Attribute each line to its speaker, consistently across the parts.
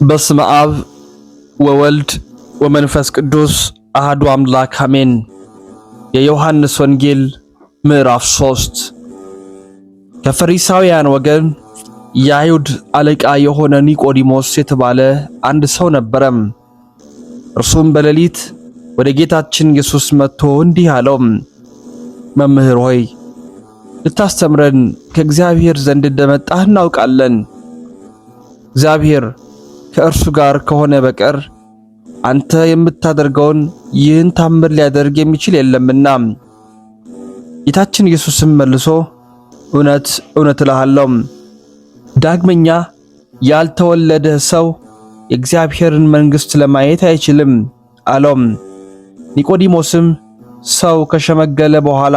Speaker 1: በስመ አብ ወወልድ ወመንፈስ ቅዱስ አሐዱ አምላክ አሜን። የዮሐንስ ወንጌል ምዕራፍ 3 ከፈሪሳውያን ወገን የአይሁድ አለቃ የሆነ ኒቆዲሞስ የተባለ አንድ ሰው ነበረ። እርሱም በሌሊት ወደ ጌታችን ኢየሱስ መጥቶ እንዲህ አለው፣ መምህር ሆይ ልታስተምረን ከእግዚአብሔር ዘንድ እንደመጣህ እናውቃለን። እግዚአብሔር ከእርሱ ጋር ከሆነ በቀር አንተ የምታደርገውን ይህን ታምር ሊያደርግ የሚችል የለምና። ጌታችን ኢየሱስም መልሶ እውነት እውነት እልሃለሁ ዳግመኛ ያልተወለደ ሰው የእግዚአብሔርን መንግሥት ለማየት አይችልም አለው። ኒቆዲሞስም ሰው ከሸመገለ በኋላ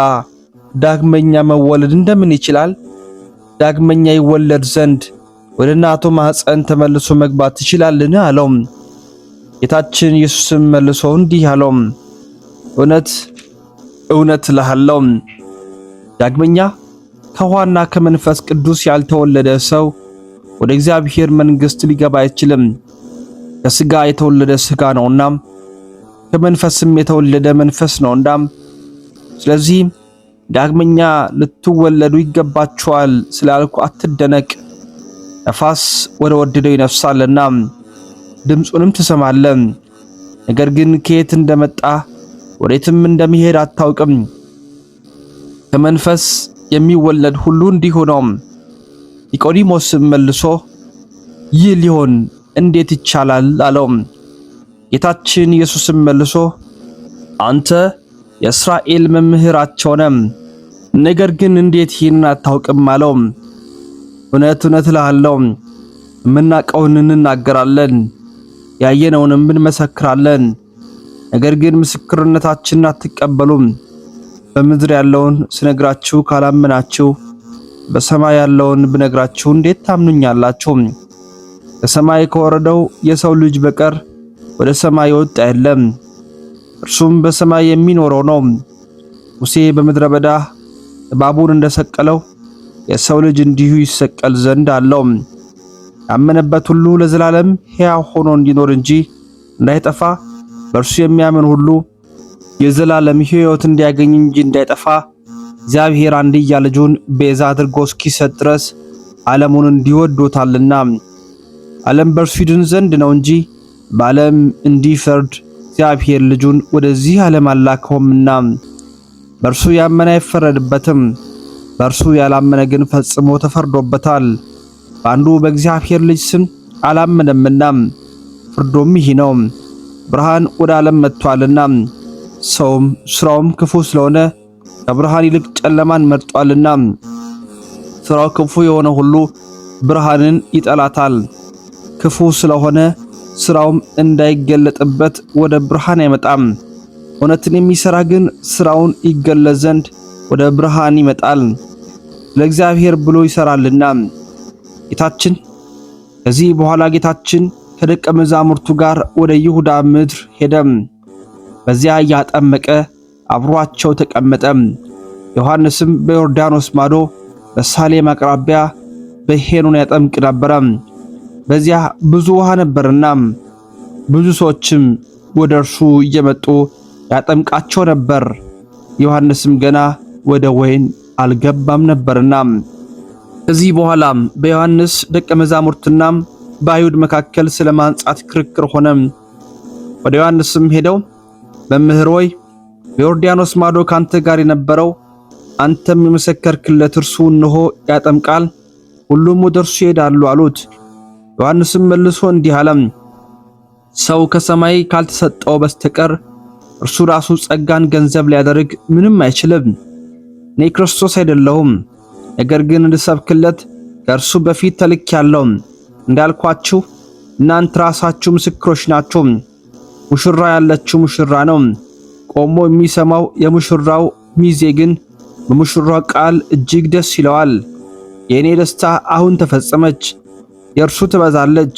Speaker 1: ዳግመኛ መወለድ እንደምን ይችላል? ዳግመኛ ይወለድ ዘንድ ወደ እናቱ ማኅፀን ተመልሶ መግባት ይችላልን? አለው። ጌታችን ኢየሱስም መልሶ እንዲህ አለው፣ እውነት እውነት እልሃለሁ ዳግመኛ ከውኃና ከመንፈስ ቅዱስ ያልተወለደ ሰው ወደ እግዚአብሔር መንግሥት ሊገባ አይችልም። ከሥጋ የተወለደ ሥጋ ነውና ከመንፈስም የተወለደ መንፈስ ነውና፣ ስለዚህ ዳግመኛ ልትወለዱ ይገባችኋል ስላልኩ አትደነቅ። ነፋስ ወደ ወደደው ይነፍሳልና ድምፁንም ትሰማለህ፣ ነገር ግን ከየት እንደመጣ ወዴትም እንደሚሄድ አታውቅም። ከመንፈስ የሚወለድ ሁሉ እንዲሁ ነው። ኒቆዲሞስም መልሶ ይህ ሊሆን እንዴት ይቻላል? አለው። ጌታችን ኢየሱስም መልሶ አንተ የእስራኤል መምህራቸው ነህ፣ ነገር ግን እንዴት ይህን አታውቅም? አለው። እውነት እውነት እልሃለሁ የምናውቀውን እንናገራለን፣ ያየነውንም እንመሰክራለን፣ ነገር ግን ምስክርነታችንን አትቀበሉም። በምድር ያለውን ስነግራችሁ ካላመናችሁ በሰማይ ያለውን ብነግራችሁ እንዴት ታምኑኛላችሁ? ከሰማይ ከወረደው የሰው ልጅ በቀር ወደ ሰማይ የወጣ የለም፣ እርሱም በሰማይ የሚኖረው ነው። ሙሴ በምድረ በዳ እባቡን እንደሰቀለው የሰው ልጅ እንዲሁ ይሰቀል ዘንድ አለው። ያመነበት ሁሉ ለዘላለም ሕያው ሆኖ እንዲኖር እንጂ እንዳይጠፋ፣ በእርሱ የሚያምን ሁሉ የዘላለም ሕይወት እንዲያገኝ እንጂ እንዳይጠፋ እግዚአብሔር አንድያ ልጁን ቤዛ አድርጎ እስኪሰጥ ድረስ ዓለሙን እንዲወዶታልና። ዓለም በእርሱ ይድን ዘንድ ነው እንጂ በዓለም እንዲፈርድ እግዚአብሔር ልጁን ወደዚህ ዓለም አላከውምና። በእርሱ ያመነ አይፈረድበትም፣ በእርሱ ያላመነ ግን ፈጽሞ ተፈርዶበታል። በአንዱ በእግዚአብሔር ልጅ ስም አላመነምና፣ ፍርዱም ይህ ነው፣ ብርሃን ወደ ዓለም መጥቷልና ሰውም ሥራውም ክፉ ስለሆነ ከብርሃን ይልቅ ጨለማን መርጧልና። ሥራው ክፉ የሆነ ሁሉ ብርሃንን ይጠላታል፣ ክፉ ስለሆነ ሥራውም እንዳይገለጥበት ወደ ብርሃን አይመጣም። እውነትን የሚሠራ ግን ሥራውን ይገለጥ ዘንድ ወደ ብርሃን ይመጣል፣ ለእግዚአብሔር ብሎ ይሠራልና። ጌታችን ከዚህ በኋላ ጌታችን ከደቀ መዛሙርቱ ጋር ወደ ይሁዳ ምድር ሄደ። በዚያ እያጠመቀ አብሯቸው ተቀመጠ። ዮሐንስም በዮርዳኖስ ማዶ በሳሌም አቅራቢያ በሄኖን ያጠምቅ ነበረ። በዚያ ብዙ ውሃ ነበርና ብዙ ሰዎችም ወደ እርሱ እየመጡ ያጠምቃቸው ነበር። ዮሐንስም ገና ወደ ወይን አልገባም ነበርና። ከዚህ በኋላም በዮሐንስ ደቀ መዛሙርትና በአይሁድ መካከል ስለ ማንጻት ክርክር ሆነ። ወደ ዮሐንስም ሄደው መምህር ሆይ በዮርዳኖስ ማዶ ካንተ ጋር የነበረው አንተም የመሰከርክለት እርሱ እነሆ ያጠምቃል፣ ሁሉም ወደ እርሱ ይሄዳሉ አሉት። ዮሐንስም መልሶ እንዲህ አለ፣ ሰው ከሰማይ ካልተሰጠው በስተቀር እርሱ ራሱ ጸጋን ገንዘብ ሊያደርግ ምንም አይችልም። እኔ ክርስቶስ አይደለሁም፣ ነገር ግን እንድሰብክለት ከእርሱ በፊት ተልኬአለሁ። እንዳልኳችሁ እናንተ ራሳችሁ ምስክሮች ናችሁ። ሙሽራ ያለችው ሙሽራ ነው፣ ቆሞ የሚሰማው የሙሽራው ሚዜ ግን በሙሽራው ቃል እጅግ ደስ ይለዋል። የእኔ ደስታ አሁን ተፈጸመች፣ የእርሱ ትበዛለች፣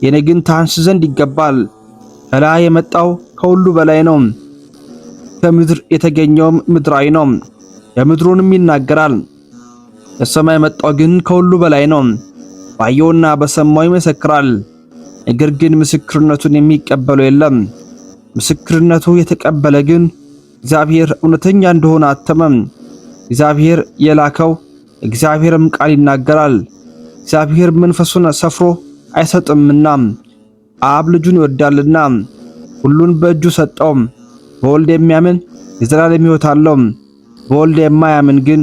Speaker 1: የእኔ ግን ታንስ ዘንድ ይገባል። ከላይ የመጣው ከሁሉ በላይ ነው፣ ከምድር የተገኘውም ምድራዊ ነው፣ የምድሩንም ይናገራል። ከሰማይ የመጣው ግን ከሁሉ በላይ ነው፣ ባየውና በሰማው ይመሰክራል። ነገር ግን ምስክርነቱን የሚቀበለው የለም። ምስክርነቱ የተቀበለ ግን እግዚአብሔር እውነተኛ እንደሆነ አተመም። እግዚአብሔር የላከው እግዚአብሔርም ቃል ይናገራል። እግዚአብሔር መንፈሱን ሰፍሮ አይሰጥምና አብ ልጁን ይወዳልና ሁሉን በእጁ ሰጠው። በወልድ የሚያምን የዘላለም ሕይወት አለው። በወልድ የማያምን ግን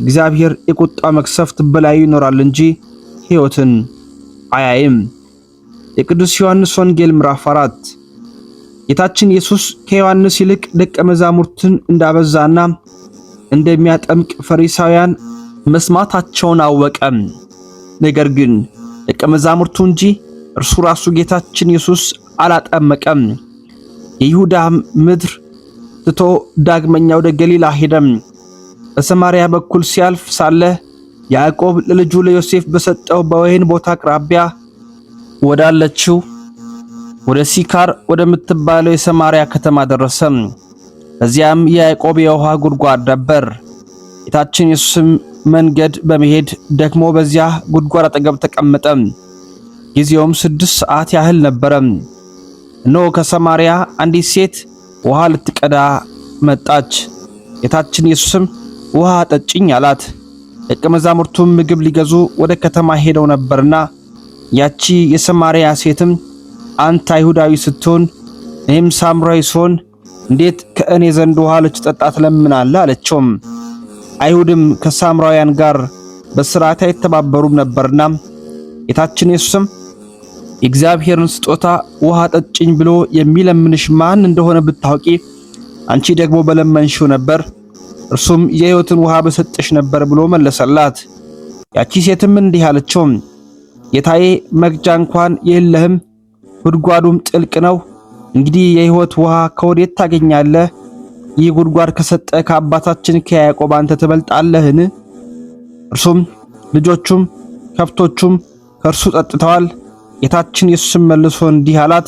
Speaker 1: እግዚአብሔር የቁጣ መቅሰፍት በላዩ ይኖራል እንጂ ሕይወትን አያይም። የቅዱስ ዮሐንስ ወንጌል ምዕራፍ 4። ጌታችን ኢየሱስ ከዮሐንስ ይልቅ ደቀ መዛሙርትን እንዳበዛና እንደሚያጠምቅ ፈሪሳውያን መስማታቸውን አወቀ። ነገር ግን ደቀ መዛሙርቱ እንጂ እርሱ ራሱ ጌታችን ኢየሱስ አላጠመቀም። የይሁዳ ምድር ትቶ ዳግመኛ ወደ ገሊላ ሄደም። በሰማርያ በኩል ሲያልፍ ሳለ ያዕቆብ ለልጁ ለዮሴፍ በሰጠው በወይን ቦታ አቅራቢያ ወዳለችው ወደ ሲካር ወደምትባለው የሰማርያ ከተማ ደረሰ። በዚያም የያዕቆብ የውሃ ጉድጓድ ነበር። ጌታችን ኢየሱስም መንገድ በመሄድ ደግሞ በዚያ ጉድጓድ አጠገብ ተቀመጠ። ጊዜውም 6 ሰዓት ያህል ነበረ። እነሆ ከሰማርያ አንዲት ሴት ውሃ ልትቀዳ መጣች። ጌታችን ኢየሱስም ውሃ ጠጭኝ አላት። ደቀ መዛሙርቱም ምግብ ሊገዙ ወደ ከተማ ሄደው ነበርና ያቺ የሰማርያ ሴትም አንተ አይሁዳዊ ስትሆን እኔም ሳምራዊ ስሆን እንዴት ከእኔ ዘንድ ውሃ ልትጠጣ ትለምናለህ? አለችው። አይሁድም ከሳምራውያን ጋር በሥርዓት አይተባበሩም ነበርና ጌታችን ኢየሱስም የእግዚአብሔርን ስጦታ ውሃ ጠጭኝ ብሎ የሚለምንሽ ማን እንደሆነ ብታውቂ አንቺ ደግሞ በለመንሽው ነበር፣ እርሱም የሕይወትን ውሃ በሰጠሽ ነበር ብሎ መለሰላት። ያቺ ሴትም እንዲህ አለችው፣ ጌታዬ መቅጃ እንኳን የለህም፣ ጉድጓዱም ጥልቅ ነው። እንግዲህ የሕይወት ውሃ ከወዴት ታገኛለህ? ይህ ጉድጓድ ከሰጠ ከአባታችን ከያዕቆብ አንተ ትበልጣለህን? እርሱም ልጆቹም ከብቶቹም ከእርሱ ጠጥተዋል። ጌታችን ኢየሱስም መልሶ እንዲህ አላት፣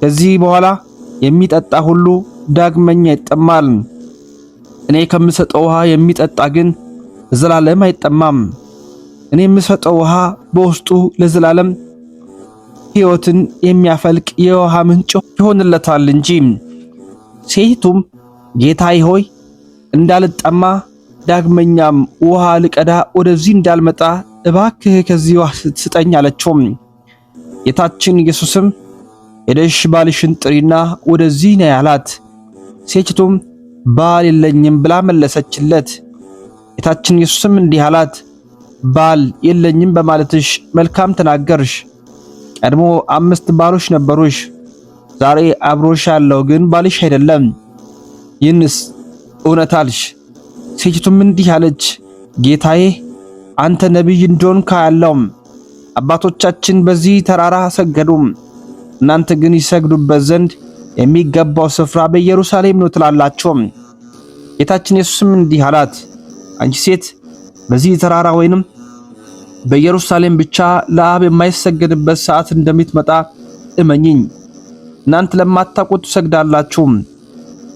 Speaker 1: ከዚህ በኋላ የሚጠጣ ሁሉ ዳግመኛ ይጠማል። እኔ ከምሰጠው ውሃ የሚጠጣ ግን ለዘላለም አይጠማም። እኔ የምሰጠው ውሃ በውስጡ ለዘላለም ሕይወትን የሚያፈልቅ የውሃ ምንጭ ይሆንለታል እንጂ። ሴቱም ጌታዬ ሆይ እንዳልጠማ ዳግመኛም ውሃ ልቀዳ ወደዚህ እንዳልመጣ እባክህ ከዚህ ውሃ ስጠኝ አለችው። ጌታችን ኢየሱስም ሄደሽ ባልሽን ጥሪና ወደዚህ ነይ አላት። ሴቲቱም ባል የለኝም ብላ መለሰችለት። ጌታችን ኢየሱስም እንዲህ አላት፣ ባል የለኝም በማለትሽ መልካም ተናገርሽ። ቀድሞ 5 ባሎች ነበሩሽ፣ ዛሬ አብሮሽ ያለው ግን ባልሽ አይደለም። ይህንስ እውነት አልሽ። ሴቲቱም እንዲህ አለች፣ ጌታዬ አንተ ነቢይ እንደሆንክ አያለሁ። አባቶቻችን በዚህ ተራራ ሰገዱ፣ እናንተ ግን ይሰግዱበት ዘንድ የሚገባው ስፍራ በኢየሩሳሌም ነው ትላላችሁ። ጌታችን ኢየሱስም እንዲህ አላት፣ አንቺ ሴት በዚህ ተራራ ወይንም በኢየሩሳሌም ብቻ ለአብ የማይሰገድበት ሰዓት እንደሚትመጣ እመኚኝ። እናንተ ለማታውቁት ትሰግዳላችሁ፣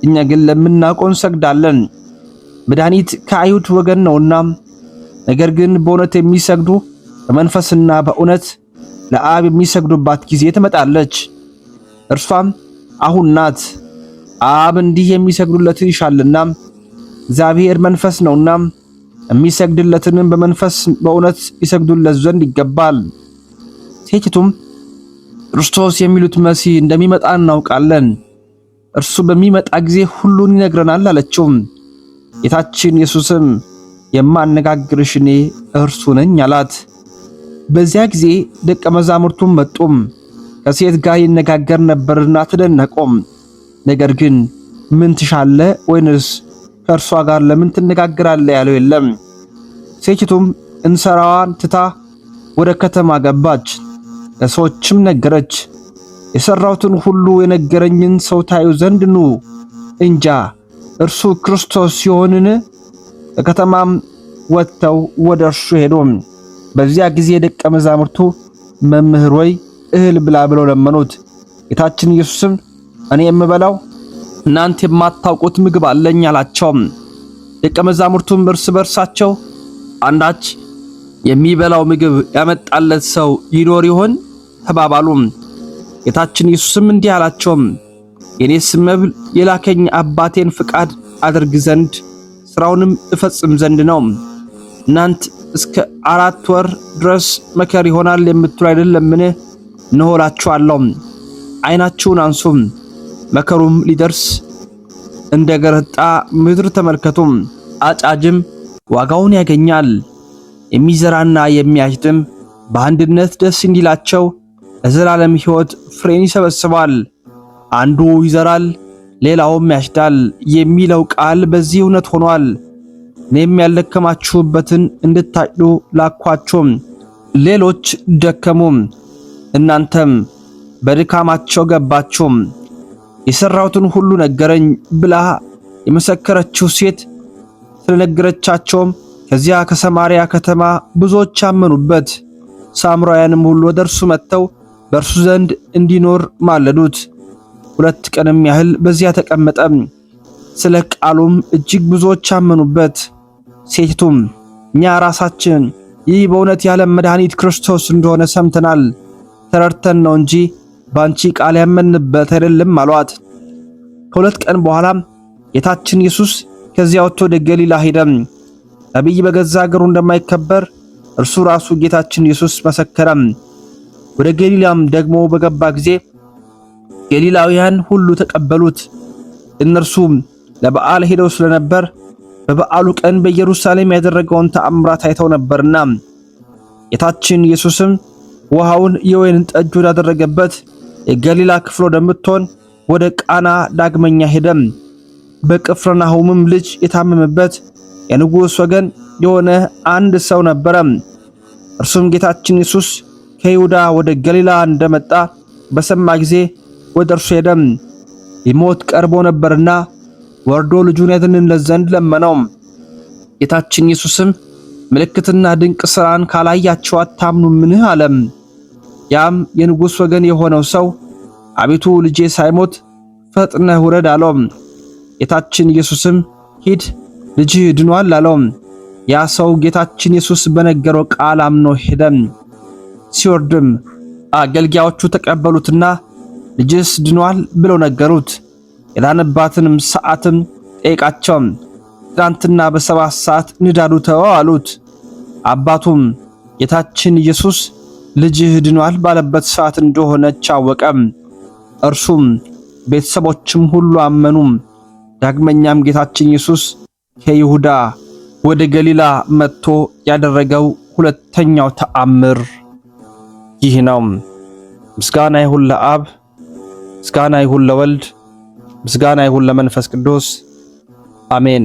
Speaker 1: እኛ ግን ለምናውቀው እንሰግዳለን። መድኃኒት ከአይሁድ ወገን ነውና፣ ነገር ግን በእውነት የሚሰግዱ በመንፈስና በእውነት ለአብ የሚሰግዱባት ጊዜ ትመጣለች፣ እርሷም አሁን ናት። አብ እንዲህ የሚሰግዱለትን ይሻልና፣ እግዚአብሔር መንፈስ ነውና የሚሰግድለትንም በመንፈስ በእውነት ይሰግዱለት ዘንድ ይገባል። ሴቲቱም ክርስቶስ የሚሉት መሲህ እንደሚመጣ እናውቃለን፣ እርሱ በሚመጣ ጊዜ ሁሉን ይነግረናል አለችው። ጌታችን ኢየሱስም የማነጋግርሽ እኔ እርሱ ነኝ አላት። በዚያ ጊዜ ደቀ መዛሙርቱም መጡም፣ ከሴት ጋር ይነጋገር ነበርና ተደነቁም። ነገር ግን ምን ትሻለህ? ወይንስ ከእርሷ ጋር ለምን ትነጋገራለህ? ያለው የለም። ሴቲቱም እንስራዋን ትታ ወደ ከተማ ገባች፣ ለሰዎችም ነገረች። የሰራሁትን ሁሉ የነገረኝን ሰው ታዩ ዘንድ ኑ እንጃ እርሱ ክርስቶስ ሲሆንን? ከከተማም ወጥተው ወደ እርሱ ሄዱ። በዚያ ጊዜ ደቀ መዛሙርቱ መምህር ሆይ እህል ብላ ብለው ለመኑት። ጌታችን ኢየሱስም እኔ የምበላው እናንተ የማታውቁት ምግብ አለኝ አላቸው። ደቀ መዛሙርቱም እርስ በርሳቸው አንዳች የሚበላው ምግብ ያመጣለት ሰው ይኖር ይሆን ተባባሉ። ጌታችን ኢየሱስም እንዲህ አላቸው፣ የኔስ መብል የላከኝ አባቴን ፍቃድ አድርግ ዘንድ ስራውንም እፈጽም ዘንድ ነው። እናንተ እስከ 4 ወር ድረስ መከር ይሆናል የምትሉ አይደለምን? እነሆ እላችኋለሁ፣ ዓይናችሁን አንሱ፣ መከሩም ሊደርስ እንደገረጣ ምድር ተመልከቱ። አጫጅም ዋጋውን ያገኛል፣ የሚዘራና የሚያጭድም በአንድነት ደስ እንዲላቸው ለዘላለም ሕይወት ፍሬን ይሰበስባል። አንዱ ይዘራል ሌላውም ያጭዳል የሚለው ቃል በዚህ እውነት ሆኗል። እኔም ያልደከማችሁበትን እንድታጭዱ ላኳችሁ። ሌሎች ደከሙ፣ እናንተም በድካማቸው ገባችሁ። የሰራሁትን ሁሉ ነገረኝ ብላ የመሰከረችው ሴት ስለነገረቻቸውም ከዚያ ከሰማርያ ከተማ ብዙዎች አመኑበት። ሳምራውያንም ሁሉ ወደ እርሱ መጥተው በእርሱ ዘንድ እንዲኖር ማለዱት። 2 ቀንም ያህል በዚያ ተቀመጠ። ስለ ቃሉም እጅግ ብዙዎች አመኑበት። ሴቲቱም እኛ ራሳችን ይህ በእውነት የዓለም መድኃኒት ክርስቶስ እንደሆነ ሰምተናል፣ ተረድተን ነው እንጂ ባንቺ ቃል ያመንበት አይደለም አሏት። ከ2 ቀን በኋላ ጌታችን ኢየሱስ ከዚያ ወጥቶ ወደ ገሊላ ሄደ። ነቢይ በገዛ አገሩ እንደማይከበር እርሱ ራሱ ጌታችን ኢየሱስ መሰከረ። ወደ ገሊላም ደግሞ በገባ ጊዜ ገሊላውያን ሁሉ ተቀበሉት። እነርሱም ለበዓል ሄደው ስለነበር በበዓሉ ቀን በኢየሩሳሌም ያደረገውን ተአምራት አይተው ነበርና። ጌታችን ኢየሱስም ውሃውን የወይን ጠጅ ወዳደረገበት የገሊላ ክፍል ወደምትሆን ወደ ቃና ዳግመኛ ሄደ። በቅፍርናሆምም ልጅ የታመመበት የንጉሥ ወገን የሆነ አንድ ሰው ነበረ። እርሱም ጌታችን ኢየሱስ ከይሁዳ ወደ ገሊላ እንደመጣ በሰማ ጊዜ ወደ እርሱ ሄደ። ሊሞት ቀርቦ ነበርና ወርዶ ልጁን ያድንለት ዘንድ ለመነው። ጌታችን ኢየሱስም ምልክትና ድንቅ ሥራን ካላያችሁ አታምኑምን? አለም። ያም የንጉሥ ወገን የሆነው ሰው አቤቱ ልጄ ሳይሞት ፈጥነህ ውረድ አለው። ጌታችን ኢየሱስም ሂድ ልጅህ ድኗል አለው። ያ ሰው ጌታችን ኢየሱስ በነገረው ቃል አምኖ ሄደ። ሲወርድም አገልጋዮቹ ተቀበሉትና ልጅስ ድኗል ብለው ነገሩት። የዳነበትንም ሰዓትም ጠየቃቸው። ትናንትና በ7 ሰዓት ንዳዱ ተወው አሉት። አባቱም ጌታችን ኢየሱስ ልጅህ ድኗል ባለበት ሰዓት እንደሆነች አወቀ። እርሱም ቤተሰቦችም ሁሉ አመኑ። ዳግመኛም ጌታችን ኢየሱስ ከይሁዳ ወደ ገሊላ መጥቶ ያደረገው 2ኛው ተአምር ይህ ነው። ምስጋና ይሁን ለአብ፣ ምስጋና ይሁን ለወልድ፣ ምስጋና ይሁን ለመንፈስ ቅዱስ አሜን።